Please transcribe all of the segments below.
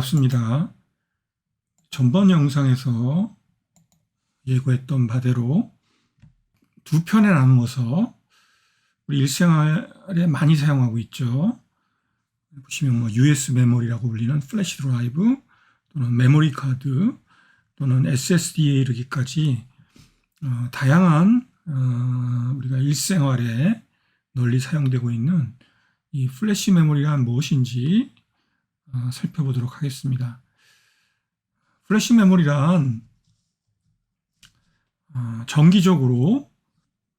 반갑습니다. 전번 영상에서 예고했던 바대로 두 편에 나누어서 우리 일생활에 많이 사용하고 있죠. 보시면 US 메모리라고 불리는 플래시 드라이브 또는 메모리 카드 또는 SSD에 이르기까지 다양한 우리가 일생활에 널리 사용되고 있는 이 플래시 메모리란 무엇인지 살펴보도록 하겠습니다. 플래시 메모리란 정기적으로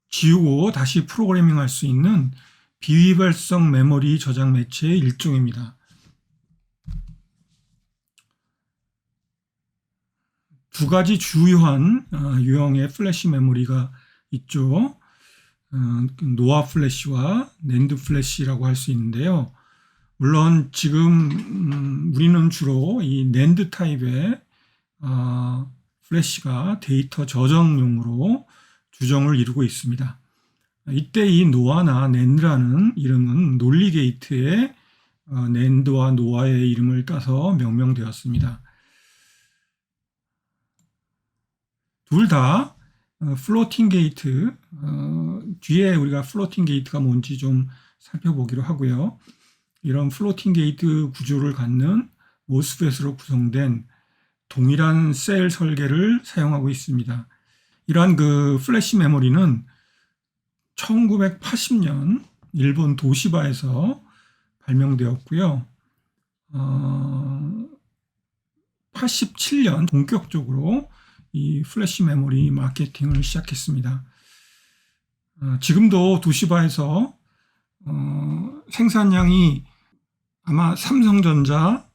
지우고 다시 프로그래밍 할 수 있는 비위별성 메모리 저장 매체의 일종입니다. 두 가지 주요한 유형의 플래시 메모리가 있죠. 노아 플래시와 낸드 플래시라고 할 수 있는데요. 물론 지금 우리는 주로 이 낸드 타입의 플래시가 데이터 저장용으로 주정을 이루고 있습니다. 이때 이 노아나 낸드라는 이름은 논리 게이트의 낸드와 노아의 이름을 따서 명명되었습니다. 둘 다 플로팅 게이트, 뒤에 우리가 플로팅 게이트가 뭔지 좀 살펴보기로 하고요. 이런 플로팅 게이트 구조를 갖는 모스펫으로 구성된 동일한 셀 설계를 사용하고 있습니다. 이러한 플래시 메모리는 1980년 일본 도시바에서 발명되었고요. 87년 본격적으로 이 플래시 메모리 마케팅을 시작했습니다. 지금도 도시바에서 생산량이 아마 삼성전자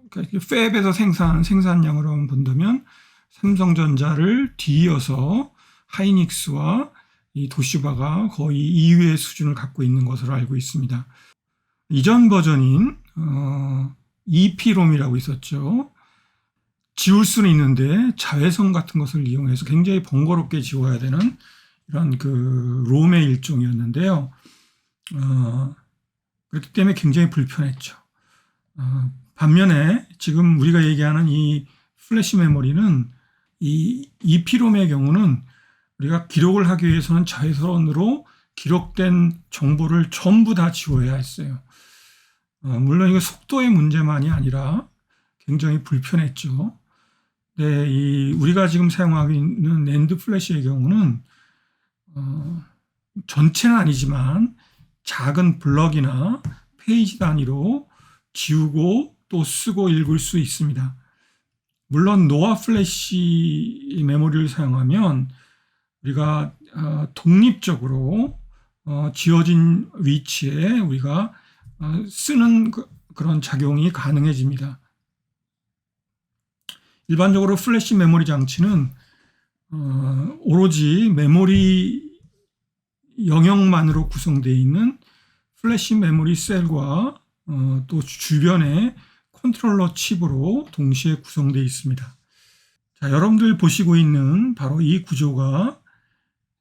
팹에서 생산하는 생산량으로 본다면 삼성전자를 뒤이어서 하이닉스와 이 도시바가 거의 2위의 수준을 갖고 있는 것으로 알고 있습니다. 이전 버전인 EPROM이라고 있었죠. 지울 수는 있는데 자외선 같은 것을 이용해서 굉장히 번거롭게 지워야 되는 이런 롬의 일종이었는데요. 그렇기 때문에 굉장히 불편했죠. 반면에 지금 우리가 얘기하는 이 플래시 메모리는 이 EPROM의 경우는 우리가 기록을 하기 위해서는 자외선으로 기록된 정보를 전부 다 지워야 했어요. 물론 이거 속도의 문제만이 아니라 굉장히 불편했죠. 네, 우리가 지금 사용하고 있는 낸드 플래시의 경우는 전체는 아니지만 작은 블럭이나 페이지 단위로 지우고 또 쓰고 읽을 수 있습니다. 물론 노아 플래시 메모리를 사용하면 우리가 독립적으로 지어진 위치에 우리가 쓰는 그런 작용이 가능해집니다. 일반적으로 플래시 메모리 장치는 오로지 메모리 영역만으로 구성되어 있는 플래시 메모리 셀과 또 주변에 컨트롤러 칩으로 동시에 구성되어 있습니다. 자, 여러분들 보시고 있는 바로 이 구조가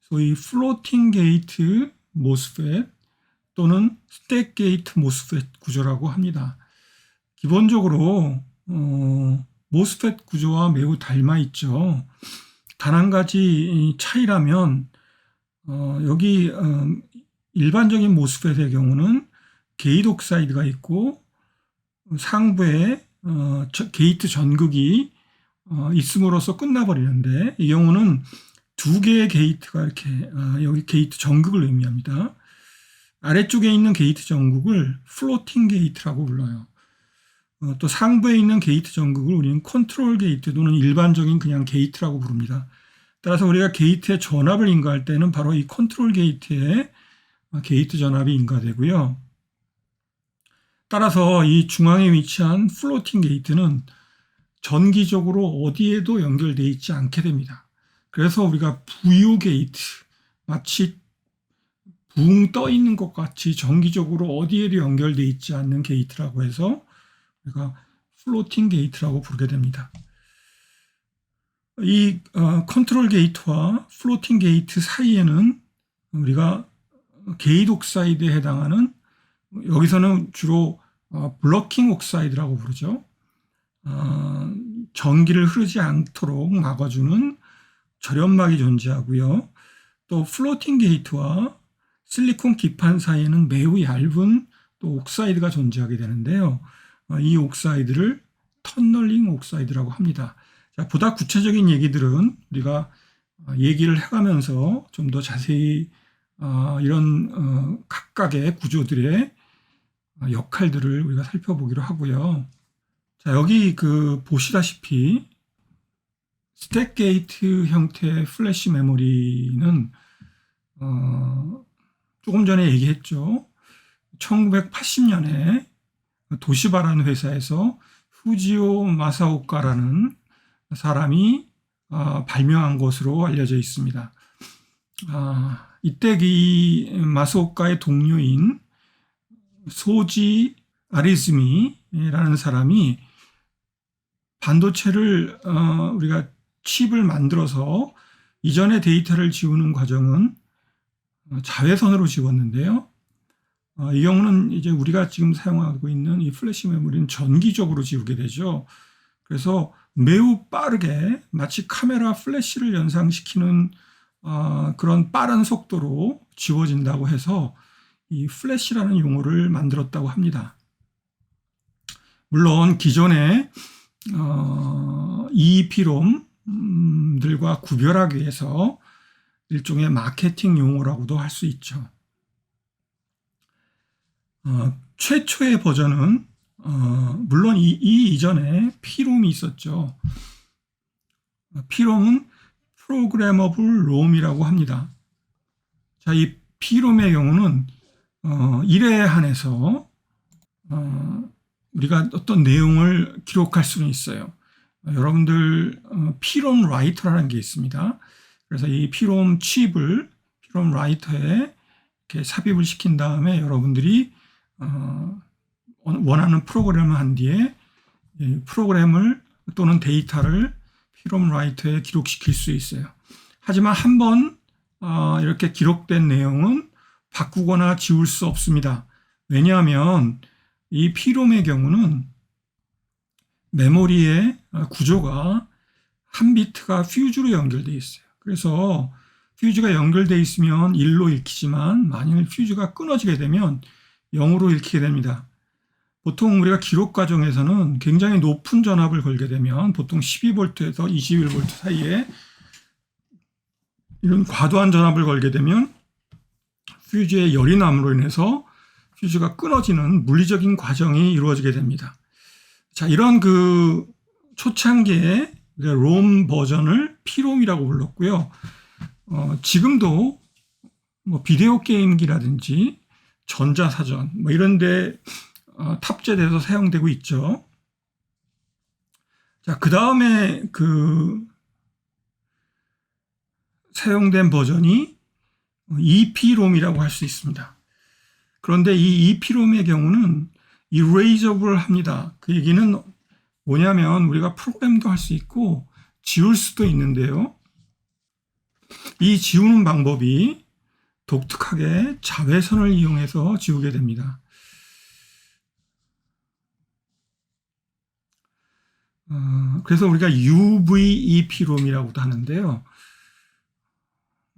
소위 플로팅 게이트 모스펫 또는 스택 게이트 모스펫 구조라고 합니다. 기본적으로 모스펫 구조와 매우 닮아 있죠. 단 한 가지 차이라면 여기 일반적인 모스펫의 경우는 게이트 옥사이드가 있고 상부에 게이트 전극이 있음으로써 끝나버리는데 이 경우는 두 개의 게이트가 이렇게 여기 게이트 전극을 의미합니다. 아래쪽에 있는 게이트 전극을 플로팅 게이트라고 불러요. 또 상부에 있는 게이트 전극을 우리는 컨트롤 게이트 또는 일반적인 그냥 게이트라고 부릅니다. 따라서 우리가 게이트의 전압을 인가할 때는 바로 이 컨트롤 게이트에 게이트 전압이 인가되고요. 따라서 이 중앙에 위치한 플로팅 게이트는 전기적으로 어디에도 연결되어 있지 않게 됩니다. 그래서 우리가 부유 게이트, 마치 붕 떠 있는 것 같이 정기적으로 어디에도 연결되어 있지 않는 게이트라고 해서 우리가 플로팅 게이트라고 부르게 됩니다. 이 컨트롤 게이트와 플로팅 게이트 사이에는 우리가 게이트 옥사이드에 해당하는 여기서는 주로 블러킹 옥사이드라고 부르죠. 전기를 흐르지 않도록 막아주는 절연막이 존재하고요. 또 플로팅 게이트와 실리콘 기판 사이에는 매우 얇은 또 옥사이드가 존재하게 되는데요. 이 옥사이드를 터널링 옥사이드라고 합니다. 자, 보다 구체적인 얘기들은 우리가 얘기를 해가면서 좀 더 자세히 이런 각각의 구조들의 역할들을 우리가 살펴보기로 하고요. 자, 여기 보시다시피 스택 게이트 형태의 플래시 메모리는 조금 전에 얘기했죠. 1980년에 도시바라는 회사에서 후지오 마사오카라는 사람이 발명한 것으로 알려져 있습니다. 이때 이 마사오카의 동료인 소지 아리즈미라는 사람이 반도체를 우리가 칩을 만들어서 이전의 데이터를 지우는 과정은 자외선으로 지웠는데요. 이 경우는 이제 우리가 지금 사용하고 있는 이 플래시 메모리는 전기적으로 지우게 되죠. 그래서 매우 빠르게 마치 카메라 플래시를 연상시키는 그런 빠른 속도로 지워진다고 해서 이 플래시라는 용어를 만들었다고 합니다. 물론 기존의 EEPROM들과 구별하기 위해서 일종의 마케팅 용어라고도 할 수 있죠. 최초의 버전은 물론 이 이전에 PROM이 있었죠. PROM은 Programmable ROM이라고 합니다. 자, 이 PROM의 경우는 일에 한해서 우리가 어떤 내용을 기록할 수는 있어요. 여러분들 PROM 라이터라는 게 있습니다. 그래서 이 PROM 칩을 PROM 라이터에 이렇게 삽입을 시킨 다음에 여러분들이 원하는 프로그램을 한 뒤에 프로그램을 또는 데이터를 PROM 라이터에 기록시킬 수 있어요. 하지만 한번 이렇게 기록된 내용은 바꾸거나 지울 수 없습니다. 왜냐하면 이 PROM의 경우는 메모리의 구조가 한 비트가 퓨즈로 연결되어 있어요. 그래서 퓨즈가 연결되어 있으면 1로 읽히지만 만일 퓨즈가 끊어지게 되면 0으로 읽히게 됩니다. 보통 우리가 기록 과정에서는 굉장히 높은 전압을 걸게 되면 보통 12V에서 21V 사이에 이런 과도한 전압을 걸게 되면 퓨즈에 열이 남으로 인해서 퓨즈가 끊어지는 물리적인 과정이 이루어지게 됩니다. 자, 이런 초창기의 롬 버전을 PROM이라고 불렀고요. 지금도 비디오 게임기라든지 전자사전 이런 데 탑재돼서 사용되고 있죠. 자, 그 다음에 사용된 버전이 EPROM이라고 할 수 있습니다. 그런데 이 EPROM의 경우는 erasable 합니다. 그 얘기는 뭐냐면 우리가 프로그램도 할 수 있고 지울 수도 있는데요. 이 지우는 방법이 독특하게 자외선을 이용해서 지우게 됩니다. 그래서 우리가 UV-EPROM이라고도 하는데요.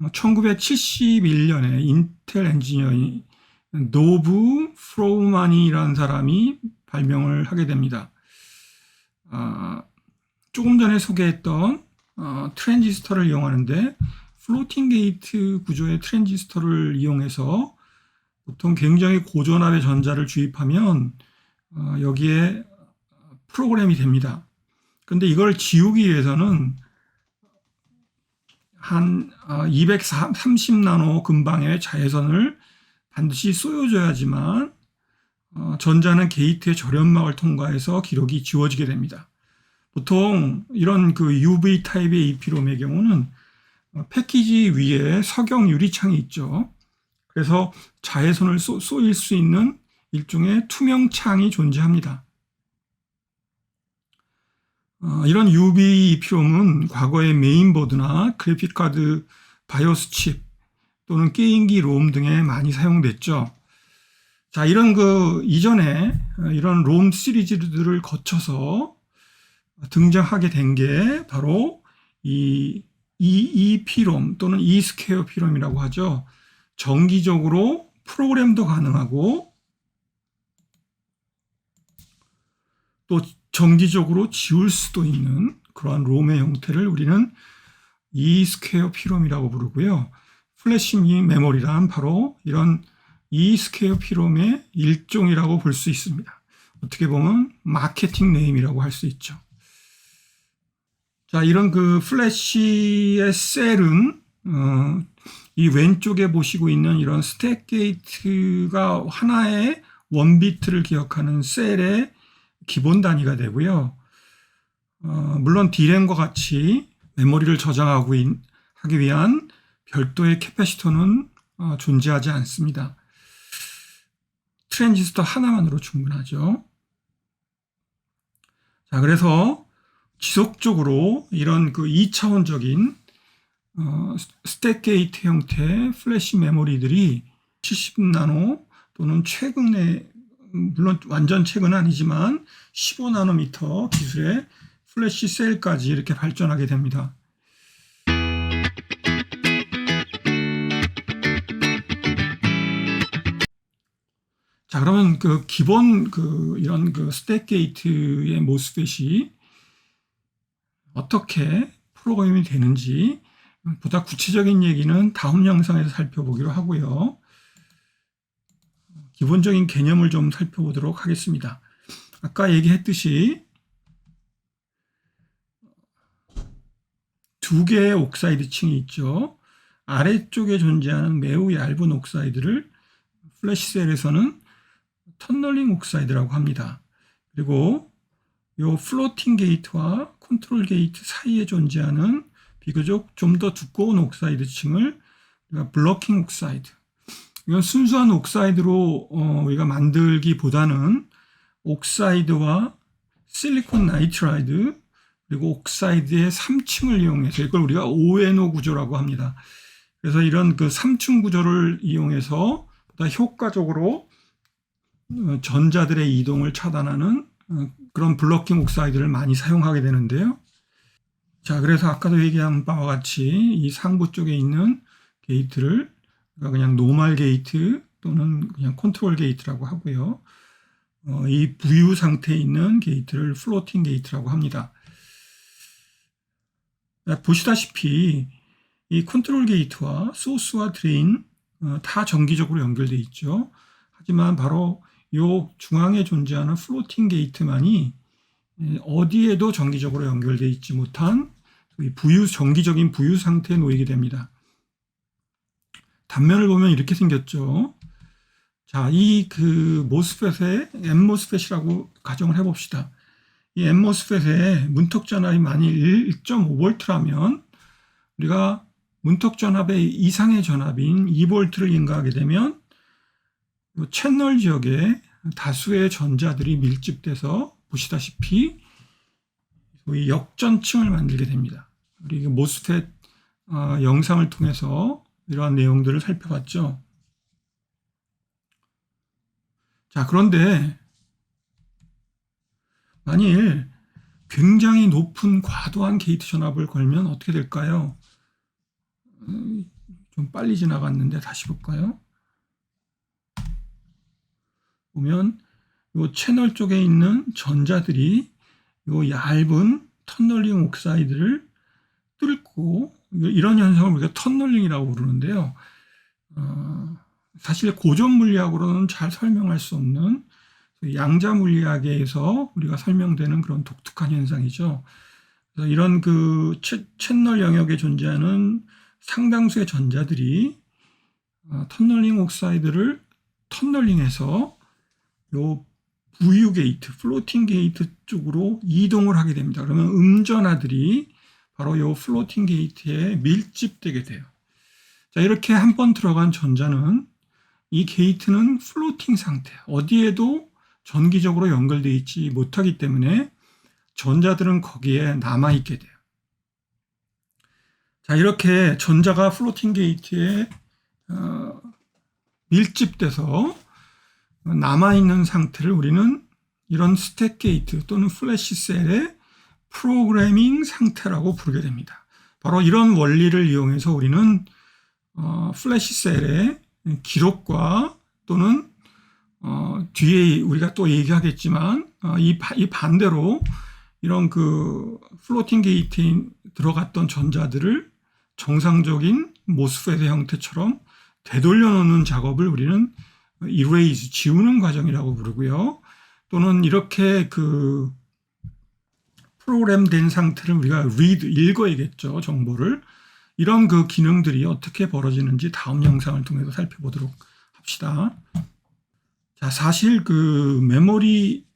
1971년에 인텔 엔지니어인 노브 프로우만이라는 사람이 발명을 하게 됩니다. 조금 전에 소개했던 트랜지스터를 이용하는데 플로팅 게이트 구조의 트랜지스터를 이용해서 보통 굉장히 고전압의 전자를 주입하면 여기에 프로그램이 됩니다. 그런데 이걸 지우기 위해서는 한 230나노 근방의 자외선을 반드시 쏘여줘야지만 전자는 게이트의 절연막을 통과해서 기록이 지워지게 됩니다. 보통 이런 UV 타입의 EPROM의 경우는 패키지 위에 석영 유리창이 있죠. 그래서 자외선을 쏘일 수 있는 일종의 투명 창이 존재합니다. 이런 UV EPROM은 과거의 메인보드나 그래픽카드 바이오스 칩 또는 게임기 롬 등에 많이 사용됐죠. 자, 이런 이전에 이런 롬 시리즈들을 거쳐서 등장하게 된 게 바로 이 EEPROM 또는 Esquare PROM이라고 하죠. 정기적으로 프로그램도 가능하고 또 정기적으로 지울 수도 있는 그러한 롬의 형태를 우리는 Esquare PROM이라고 부르고요. 플래시 메모리란 바로 이런 Esquare PROM의 일종이라고 볼 수 있습니다. 어떻게 보면 마케팅 네임이라고 할 수 있죠. 자, 이런 그 플래시의 셀은 이 왼쪽에 보시고 있는 이런 스택 게이트가 하나의 원비트를 기억하는 셀의 기본 단위가 되고요. 물론 D램과 같이 메모리를 저장하기 위한 별도의 캐패시터는 존재하지 않습니다. 트랜지스터 하나만으로 충분하죠. 자, 그래서 지속적으로 이런 그 2차원적인 스택 게이트 형태의 플래시 메모리들이 70나노 또는 최근에 물론 완전 최근은 아니지만 15나노미터 기술의 플래시 셀까지 이렇게 발전하게 됩니다. 자, 그러면 그 기본 이런 스택 게이트의 모스펫이 어떻게 프로그램이 되는지 보다 구체적인 얘기는 다음 영상에서 살펴보기로 하고요. 기본적인 개념을 좀 살펴보도록 하겠습니다. 아까 얘기했듯이 두 개의 옥사이드 층이 있죠. 아래쪽에 존재하는 매우 얇은 옥사이드를 플래시셀에서는 터널링 옥사이드라고 합니다. 그리고 이 플로팅 게이트와 컨트롤 게이트 사이에 존재하는 비교적 좀 더 두꺼운 옥사이드 층을 우리가 블러킹 옥사이드, 이건 순수한 옥사이드로 우리가 만들기보다는 옥사이드와 실리콘 나이트라이드 그리고 옥사이드의 3층을 이용해서 이걸 우리가 ONO 구조라고 합니다. 그래서 이런 그 3층 구조를 이용해서 보다 효과적으로 전자들의 이동을 차단하는 그런 블러킹 옥사이드를 많이 사용하게 되는데요. 자, 그래서 아까도 얘기한 바와 같이 이 상부 쪽에 있는 게이트를 그냥 노멀 게이트 또는 그냥 컨트롤 게이트라고 하고요. 이 부유 상태에 있는 게이트를 플로팅 게이트라고 합니다. 보시다시피 이 컨트롤 게이트와 소스와 드레인 다 정기적으로 연결되어 있죠. 하지만 바로 이 중앙에 존재하는 플로팅 게이트만이 어디에도 정기적으로 연결되어 있지 못한 정기적인 부유 상태에 놓이게 됩니다. 단면을 보면 이렇게 생겼죠. 자, 이 모스펫의 N모스펫이라고 가정을 해봅시다. 이 N모스펫의 문턱 전압이 만일 1.5V라면 우리가 문턱 전압의 이상의 전압인 2V를 인가하게 되면 이 채널 지역에 다수의 전자들이 밀집돼서 보시다시피 소위 역전층을 만들게 됩니다. 우리 모스펫 영상을 통해서 이러한 내용들을 살펴봤죠. 자, 그런데 만일 굉장히 높은 과도한 게이트 전압을 걸면 어떻게 될까요? 좀 빨리 지나갔는데 다시 볼까요? 보면 이 채널 쪽에 있는 전자들이 이 얇은 터널링 옥사이드를 뚫고 이런 현상을 우리가 터널링이라고 부르는데요. 사실 고전 물리학으로는 잘 설명할 수 없는 양자 물리학에서 우리가 설명되는 그런 독특한 현상이죠. 그래서 이런 채널 영역에 존재하는 상당수의 전자들이 터널링 옥사이드를 터널링해서 요 부유 게이트, 플로팅 게이트 쪽으로 이동을 하게 됩니다. 그러면 음전하들이 바로 요 플로팅 게이트에 밀집되게 돼요. 자, 이렇게 한번 들어간 전자는 이 게이트는 플로팅 상태, 어디에도 전기적으로 연결되어 있지 못하기 때문에 전자들은 거기에 남아있게 돼요. 자, 이렇게 전자가 플로팅 게이트에 밀집돼서 남아있는 상태를 우리는 이런 스택 게이트 또는 플래시 셀의 프로그래밍 상태라고 부르게 됩니다. 바로 이런 원리를 이용해서 우리는 플래시 셀의 기록과 또는 뒤에 우리가 또 얘기하겠지만 이 반대로 이런 그 플로팅 게이트에 들어갔던 전자들을 정상적인 모스펫의 형태처럼 되돌려 놓는 작업을 우리는 erase, 지우는 과정이라고 부르고요. 또는 이렇게 그 프로그램된 상태를 우리가 read, 읽어야겠죠, 정보를. 이런 그 기능들이 어떻게 벌어지는지 다음 영상을 통해서 살펴보도록 합시다. 자, 사실 그 메모리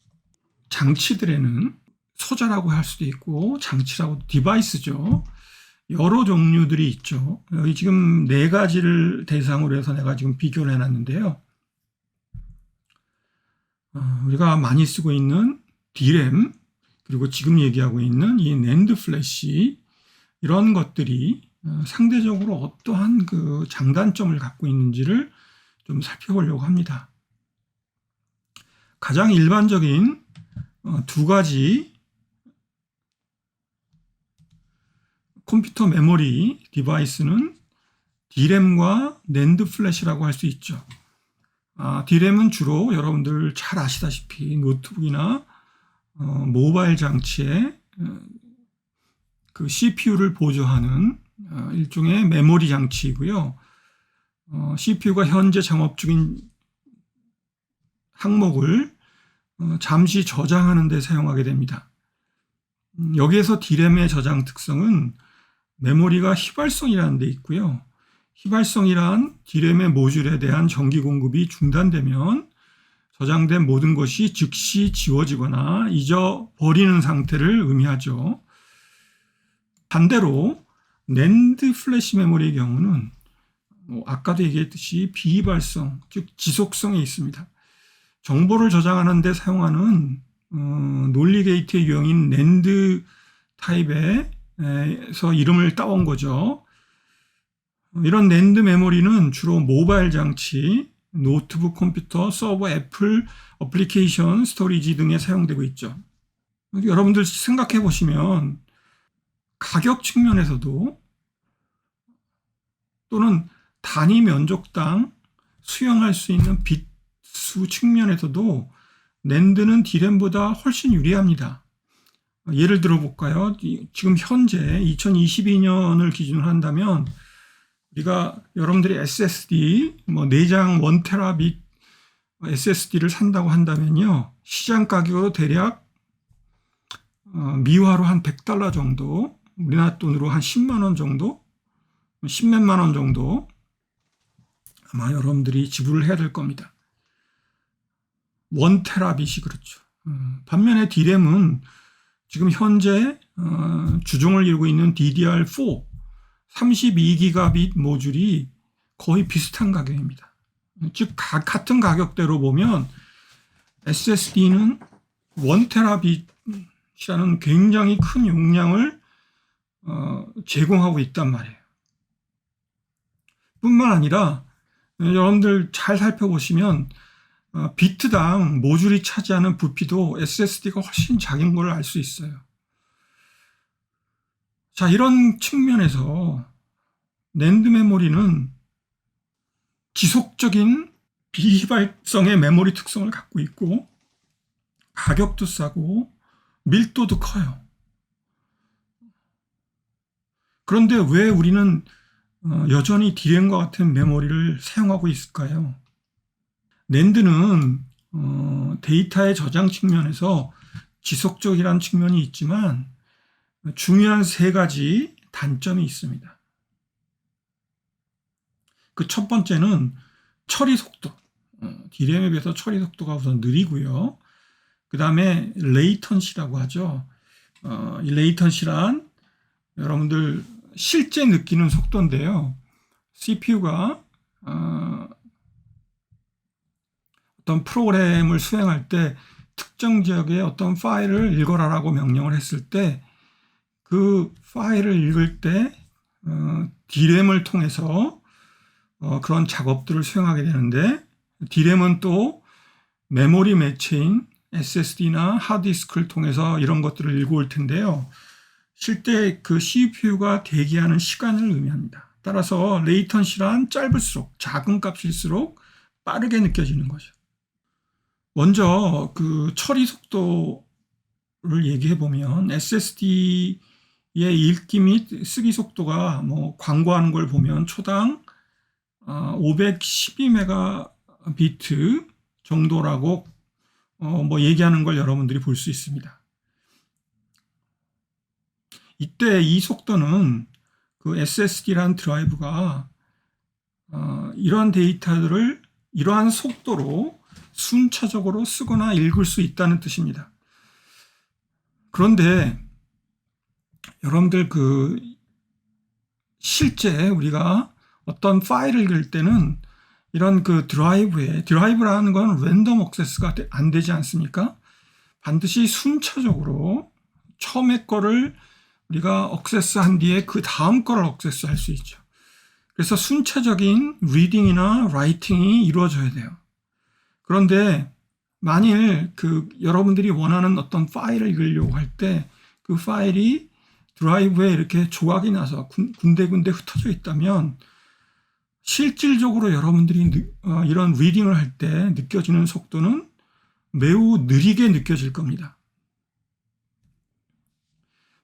장치들에는 소자라고 할 수도 있고 장치라고 디바이스죠. 여러 종류들이 있죠. 여기 지금 4가지를 대상으로 해서 내가 지금 비교를 해놨는데요. 우리가 많이 쓰고 있는 D램, 그리고 지금 얘기하고 있는 이 낸드 플래시, 이런 것들이 상대적으로 어떠한 그 장단점을 갖고 있는지를 좀 살펴보려고 합니다. 가장 일반적인 2가지 컴퓨터 메모리 디바이스는 D램과 낸드 플래시라고 할 수 있죠. D램은 주로 여러분들 잘 아시다시피 노트북이나 모바일 장치에 그 CPU를 보조하는 일종의 메모리 장치이고요. CPU가 현재 작업 중인 항목을 잠시 저장하는 데 사용하게 됩니다. 여기에서 D램의 저장 특성은 메모리가 휘발성이라는 데 있고요. 휘발성이란 D램의 모듈에 대한 전기 공급이 중단되면 저장된 모든 것이 즉시 지워지거나 잊어버리는 상태를 의미하죠. 반대로 낸드 플래시 메모리의 경우는 아까도 얘기했듯이 비휘발성, 즉 지속성에 있습니다. 정보를 저장하는 데 사용하는 논리 게이트의 유형인 낸드 타입에서 이름을 따온 거죠. 이런 낸드 메모리는 주로 모바일 장치, 노트북 컴퓨터, 서버, 애플, 어플리케이션, 스토리지 등에 사용되고 있죠. 여러분들 생각해 보시면 가격 측면에서도 또는 단위 면적당 수용할 수 있는 빗수 측면에서도 낸드는 D램보다 훨씬 유리합니다. 예를 들어 볼까요? 지금 현재 2022년을 기준으로 한다면 우리가 여러분들이 SSD 내장 1TB SSD를 산다고 한다면요, 시장 가격으로 대략 미화로 한 $100 정도, 우리나라 돈으로 한 10만 원 정도, 10몇만 원 정도 아마 여러분들이 지불을 해야 될 겁니다. 1TB이 그렇죠. 반면에 D램은 지금 현재 주종을 이루고 있는 DDR4 32기가빗 모듈이 거의 비슷한 가격입니다. 즉 같은 가격대로 보면 SSD는 1TB이라는 굉장히 큰 용량을 제공하고 있단 말이에요. 뿐만 아니라 여러분들 잘 살펴보시면 비트당 모듈이 차지하는 부피도 SSD가 훨씬 작은 걸 알 수 있어요. 자, 이런 측면에서 낸드 메모리는 지속적인 비휘발성의 메모리 특성을 갖고 있고 가격도 싸고 밀도도 커요. 그런데 왜 우리는 여전히 D램과 같은 메모리를 사용하고 있을까요? 낸드는 데이터의 저장 측면에서 지속적이라는 측면이 있지만 중요한 3가지 단점이 있습니다. 그 첫 번째는 처리 속도. D램에 비해서 처리 속도가 우선 느리고요. 그 다음에 레이턴시라고 하죠. 이 레이턴시란 여러분들 실제 느끼는 속도인데요. CPU가 어떤 프로그램을 수행할 때 특정 지역의 어떤 파일을 읽어라라고 명령을 했을 때 그 파일을 읽을 때 D램을 통해서 그런 작업들을 수행하게 되는데, D램은 또 메모리 매체인 SSD나 하드디스크를 통해서 이런 것들을 읽어올 텐데요. 실제 그 CPU가 대기하는 시간을 의미합니다. 따라서 레이턴시란 짧을수록 작은 값일수록 빠르게 느껴지는 거죠. 먼저 그 처리 속도를 얘기해 보면 SSD의 읽기 및 쓰기 속도가 뭐 광고하는 걸 보면 초당 512메가비트 정도라고 뭐 얘기하는 걸 여러분들이 볼 수 있습니다. 이때 이 속도는 그 SSD라는 드라이브가 이러한 데이터들을 이러한 속도로 순차적으로 쓰거나 읽을 수 있다는 뜻입니다. 그런데 여러분들 그 실제 우리가 어떤 파일을 읽을 때는 이런 그 드라이브라는 건 랜덤 액세스가 안 되지 않습니까? 반드시 순차적으로 처음에 거를 우리가 액세스한 뒤에 그 다음 거를 액세스할 수 있죠. 그래서 순차적인 리딩이나 라이팅이 이루어져야 돼요. 그런데 만일 그 여러분들이 원하는 어떤 파일을 읽으려고 할 때 그 파일이 드라이브에 이렇게 조각이 나서 군데군데 흩어져 있다면 실질적으로 여러분들이 이런 리딩을 할 때 느껴지는 속도는 매우 느리게 느껴질 겁니다.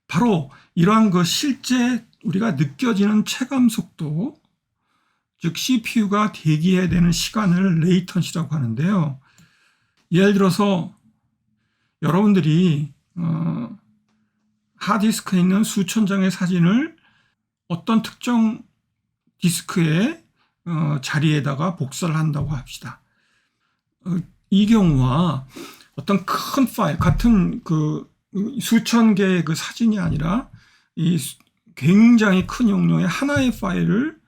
바로 이러한 그 실제 우리가 느껴지는 체감 속도, 즉 CPU가 대기해야 되는 시간을 레이턴시라고 하는데요. 예를 들어서 여러분들이 하드디스크에 있는 수천 장의 사진을 어떤 특정 디스크의 자리에다가 복사를 한다고 합시다. 이 경우와 어떤 큰 파일, 같은 그 수천 개의 그 사진이 아니라 이 굉장히 큰 용량의 하나의 파일을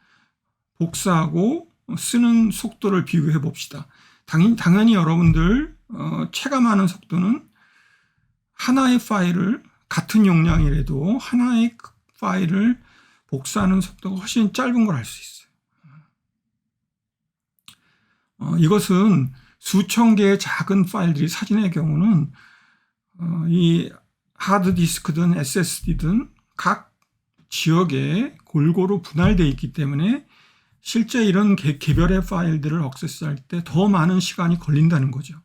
복사하고 쓰는 속도를 비교해 봅시다. 당연히 여러분들 체감하는 속도는 하나의 파일을 같은 용량이라도 하나의 파일을 복사하는 속도가 훨씬 짧은 걸 알 수 있어요. 이것은 수천 개의 작은 파일들이 사진의 경우는 이 하드디스크든 SSD든 각 지역에 골고루 분할되어 있기 때문에 실제 이런 개별의 파일들을 액세스할 때 더 많은 시간이 걸린다는 거죠.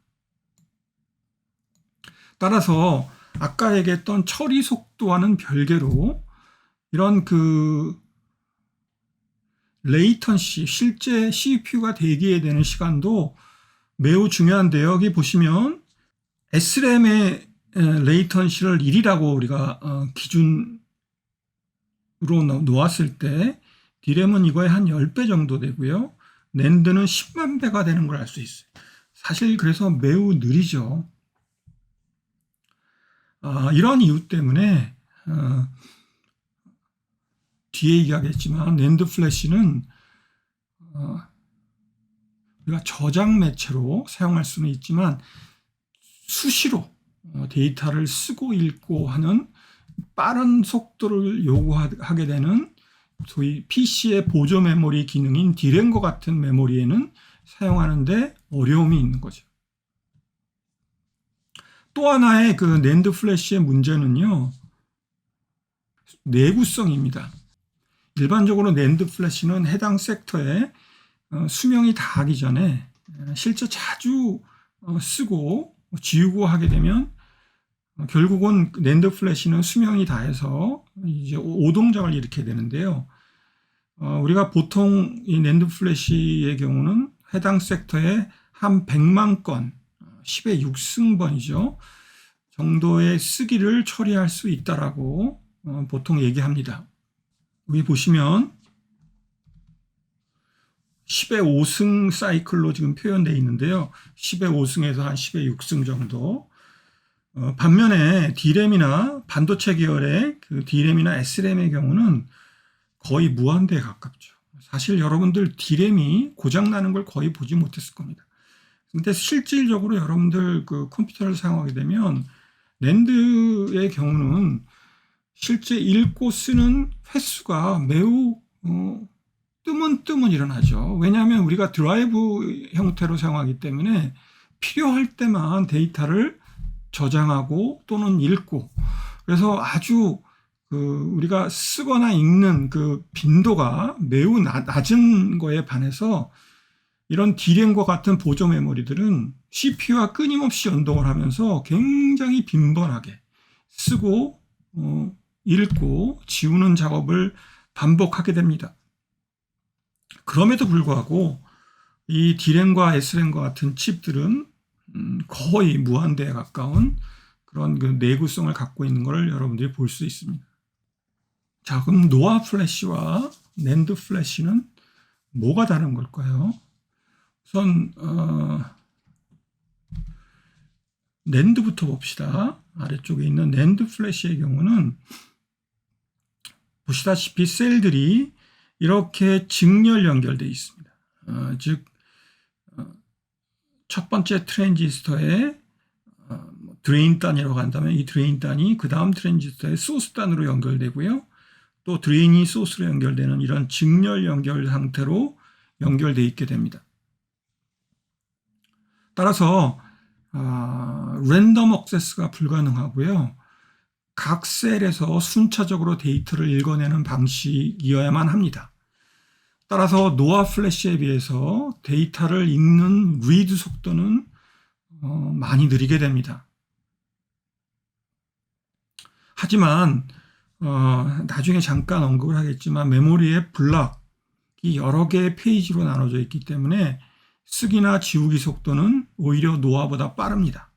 따라서 아까 얘기했던 처리 속도와는 별개로 이런 그 레이턴시, 실제 CPU가 대기해야 되는 시간도 매우 중요한데요. 여기 보시면 SRAM의 레이턴시를 1이라고 우리가 기준으로 놓았을 때 D램은 이거의 한 10배 정도 되고요. 낸드는 10만 배가 되는 걸 알 수 있어요. 사실 그래서 매우 느리죠. 이런 이유 때문에 뒤에 얘기하겠지만 낸드 플래시는 우리가 저장 매체로 사용할 수는 있지만 수시로 데이터를 쓰고 읽고 하는 빠른 속도를 요구하게 되는 소위 PC의 보조 메모리 기능인 D램과 같은 메모리에는 사용하는데 어려움이 있는 거죠. 또 하나의 그 낸드 플래시의 문제는요, 내구성입니다. 일반적으로 낸드 플래시는 해당 섹터에 수명이 다하기 전에 실제 자주 쓰고 지우고 하게 되면 결국은 낸드 플래시는 수명이 다해서 이제 오동작을 일으키게 되는데요. 우리가 보통 이 낸드 플래시의 경우는 해당 섹터에 한 100만 건, 10의 6승번이죠. 정도의 쓰기를 처리할 수 있다라고 보통 얘기합니다. 여기 보시면 10의 5승 사이클로 지금 표현되어 있는데요. 10의 5승에서 한 10의 6승 정도. 반면에 D램이나 반도체 계열의 그 D램이나 SRAM의 경우는 거의 무한대에 가깝죠. 사실 여러분들 D램이 고장나는 걸 거의 보지 못했을 겁니다. 근데 실질적으로 여러분들 그 컴퓨터를 사용하게 되면 낸드의 경우는 실제 읽고 쓰는 횟수가 매우 뜨문뜨문 일어나죠. 왜냐하면 우리가 드라이브 형태로 사용하기 때문에 필요할 때만 데이터를 저장하고 또는 읽고, 그래서 아주 우리가 쓰거나 읽는 그 빈도가 매우 낮은 거에 반해서 이런 D램과 같은 보조 메모리들은 CPU와 끊임없이 연동을 하면서 굉장히 빈번하게 쓰고 읽고 지우는 작업을 반복하게 됩니다. 그럼에도 불구하고 이 D램과 SRAM과 같은 칩들은 거의 무한대에 가까운 그런 그 내구성을 갖고 있는 것을 여러분들이 볼 수 있습니다. 자, 그럼 노아 플래시와 낸드 플래시는 뭐가 다른 걸까요? 우선 낸드부터 봅시다. 아래쪽에 있는 낸드 플래시의 경우는 보시다시피 셀들이 이렇게 직렬 연결되어 있습니다. 즉 첫 번째 트랜지스터에 드레인 단이라고 한다면 이 드레인 단이 그 다음 트랜지스터의 소스 단으로 연결되고요. 또 드레인이 소스로 연결되는 이런 직렬 연결 상태로 연결되어 있게 됩니다. 따라서 랜덤 액세스가 불가능하고요. 각 셀에서 순차적으로 데이터를 읽어내는 방식이어야만 합니다. 따라서 노아 플래시에 비해서 데이터를 읽는 리드 속도는 많이 느리게 됩니다. 하지만 나중에 잠깐 언급을 하겠지만 메모리의 블럭이 여러 개의 페이지로 나눠져 있기 때문에 쓰기나 지우기 속도는 오히려 노아보다 빠릅니다.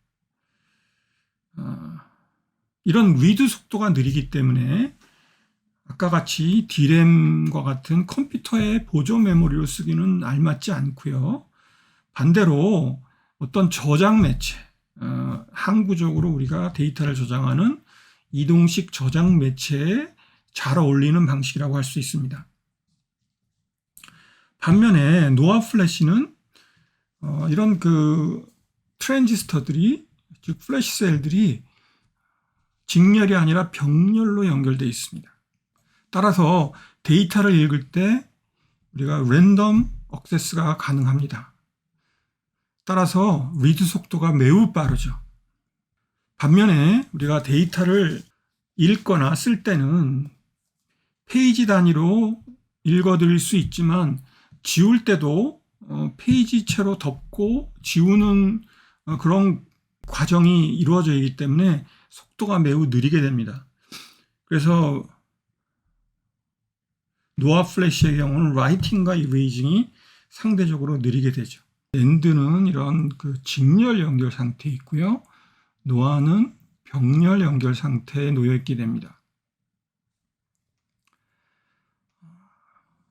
이런 리드 속도가 느리기 때문에 아까 같이 D램과 같은 컴퓨터의 보조 메모리로 쓰기는 알맞지 않고요. 반대로 어떤 저장 매체, 항구적으로 우리가 데이터를 저장하는 이동식 저장 매체에 잘 어울리는 방식이라고 할 수 있습니다. 반면에 노아 플래시는 이런 그 트랜지스터들이, 즉 플래시 셀들이 직렬이 아니라 병렬로 연결되어 있습니다. 따라서 데이터를 읽을 때 우리가 랜덤 액세스가 가능합니다. 따라서 리드 속도가 매우 빠르죠. 반면에 우리가 데이터를 읽거나 쓸 때는 페이지 단위로 읽어드릴 수 있지만 지울 때도 페이지채로 덮고 지우는 그런 과정이 이루어져 있기 때문에 속도가 매우 느리게 됩니다. 그래서 노아 플래시의 경우는 라이팅과 이레이징이 상대적으로 느리게 되죠. 낸드는 이런 그 직렬 연결 상태에 있고요. 노아는 병렬 연결 상태에 놓여 있게 됩니다.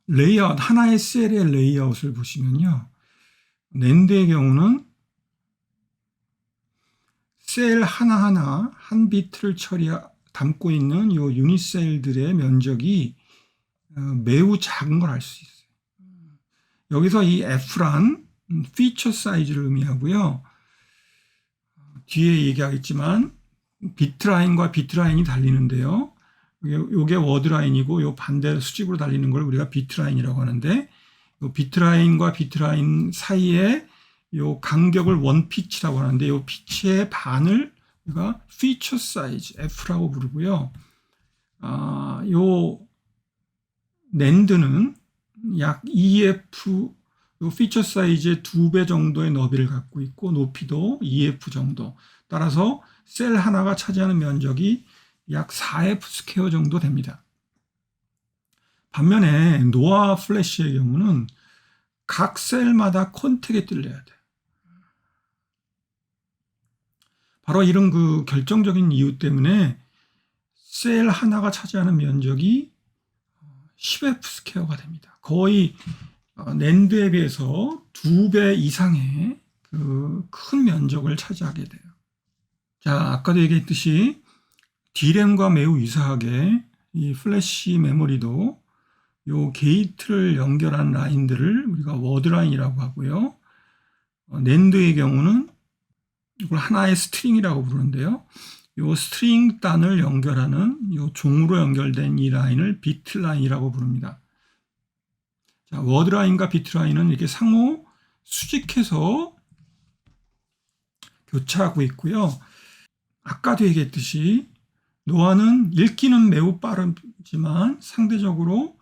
레이아웃, 하나의 셀의 레이아웃을 보시면요. 낸드의 경우는 셀 하나하나 한 비트를 담고 있는 이 유닛 셀들의 면적이 매우 작은 걸 알 수 있어요. 여기서 이 F란 피처 사이즈를 의미하고요. 뒤에 얘기하겠지만 비트라인과 비트라인이 달리는데요. 이게 워드라인이고 요 반대로 수직으로 달리는 걸 우리가 비트라인이라고 하는데 요 비트라인과 비트라인 사이에 요 간격을 원피치라고 하는데 요 피치의 반을 우리가 피처 사이즈 F라고 부르고요. 요 낸드는 약 EF, 요 피처 사이즈의 2배 정도의 너비를 갖고 있고 높이도 EF 정도. 따라서 셀 하나가 차지하는 면적이 약 4F 스퀘어 정도 됩니다. 반면에 노아 플래시의 경우는 각 셀마다 컨택에 뚫려야 돼요. 바로 이런 그 결정적인 이유 때문에 셀 하나가 차지하는 면적이 10F 스퀘어가 됩니다. 거의 낸드에 비해서 2배 이상의 그 큰 면적을 차지하게 돼요. 자, 아까도 얘기했듯이 D램과 매우 유사하게 이 플래시 메모리도 요 게이트를 연결한 라인들을 우리가 워드 라인이라고 하고요. 낸드의 경우는 이걸 하나의 스트링이라고 부르는데요. 요 스트링 단을 연결하는 요 종으로 연결된 이 라인을 비트 라인이라고 부릅니다. 자, 워드 라인과 비트 라인은 이렇게 상호 수직해서 교차하고 있고요. 아까도 얘기했듯이 노아는 읽기는 매우 빠르지만 상대적으로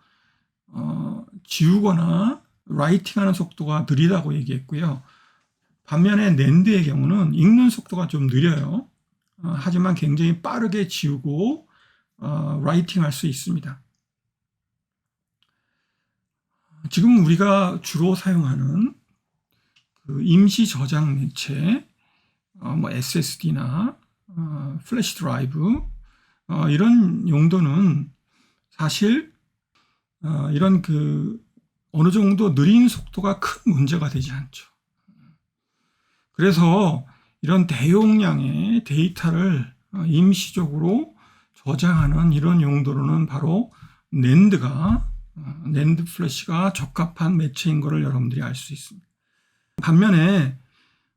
지우거나 라이팅하는 속도가 느리다고 얘기했고요. 반면에 낸드의 경우는 읽는 속도가 좀 느려요. 하지만 굉장히 빠르게 지우고 라이팅할 수 있습니다. 지금 우리가 주로 사용하는 그 임시 저장 매체, 뭐 SSD나 플래시 드라이브 이런 용도는 사실 이런 그 어느 정도 느린 속도가 큰 문제가 되지 않죠. 그래서 이런 대용량의 데이터를 임시적으로 저장하는 이런 용도로는 바로 낸드 플래시가 적합한 매체인 것을 여러분들이 알 수 있습니다. 반면에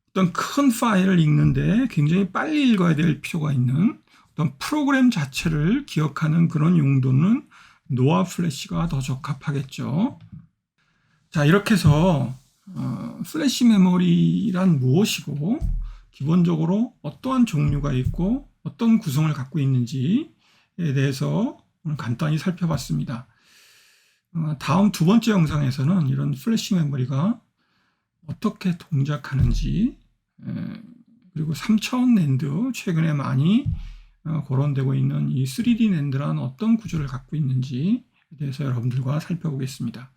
어떤 큰 파일을 읽는데 굉장히 빨리 읽어야 될 필요가 있는 어떤 프로그램 자체를 기억하는 그런 용도는 노아 플래시가 더 적합하겠죠. 자, 이렇게 해서 플래시 메모리란 무엇이고 기본적으로 어떠한 종류가 있고 어떤 구성을 갖고 있는지에 대해서 오늘 간단히 살펴봤습니다. 다음 두 번째 영상에서는 이런 플래시 메모리가 어떻게 동작하는지, 그리고 3차원 낸드, 최근에 많이 거론되고 있는 이 3D 낸드란 어떤 구조를 갖고 있는지에 대해서 여러분들과 살펴보겠습니다.